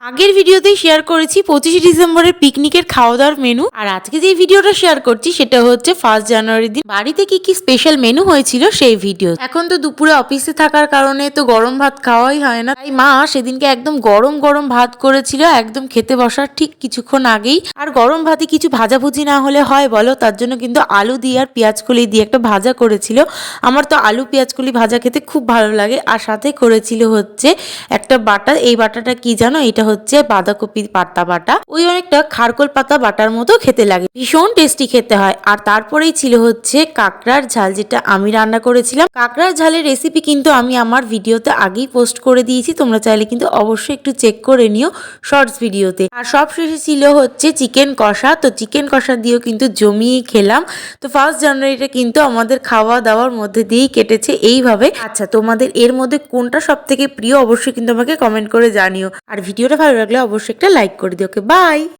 আগের ভিডিওতেই শেয়ার করেছি 25শে ডিসেম্বরের পিকনিকের খাওয়া দাওয়ার মেনু। আর আজকে যে ভিডিওটা শেয়ার করছি সেটা হচ্ছে 1 জানুয়ারির দিন বাড়িতে কি কি স্পেশাল মেনু হয়েছিল সেই ভিডিও। এখন তো দুপুরে অফিসে থাকার কারণে তো গরম ভাত খাওয়াই হয় না, তাই মা সেদিনকে একদম গরম গরম ভাত করেছিল একদম খেতে বসার ঠিক কিছুক্ষণ আগেই। আর গরম ভাতে কিছু ভাজাভুজি না হলে হয় বলো, তার জন্য কিন্তু আলু দিয়ে আর পেঁয়াজ কলি দিয়ে একটা ভাজা করেছিল। আমার তো আলু পেঁয়াজ কলি ভাজা খেতে খুব ভালো লাগে। আর সাথে করেছিল হচ্ছে একটা বাটা। এই বাটাটা কি জানো, এটা হচ্ছে বাঁধাকপি পাতা বাটা, ওই অনেকটা খারকোল পাতা বাটার মতো খেতে লাগে, ভীষণ টেস্টি খেতে হয়। আর তারপরেই ছিল হচ্ছে কাঁকড়ার ঝাল, যেটা আমি রান্না করেছিলাম। কাঁকড়ার ঝালের রেসিপি কিন্তু আমি আমার ভিডিওতে আগেই পোস্ট করে দিয়েছি, তোমরা চাইলে কিন্তু অবশ্যই একটু চেক করে নিও শর্টস ভিডিওতে। আর সব শেষে ছিল হচ্ছে চিকেন কষা। তো চিকেন কষা দিয়েও কিন্তু জমিয়ে খেলাম। তো 1 জানুয়ারিটা কিন্তু আমাদের খাওয়া দাওয়ার মধ্যে দিয়েই কেটেছে এইভাবে। আচ্ছা, তোমাদের এর মধ্যে কোনটা সব থেকে প্রিয় অবশ্যই কিন্তু আমাকে কমেন্ট করে জানিও। আর ভিডিওটা ভালো লাগলে অবশ্যই একটা লাইক করে দিও। ওকে, বাই।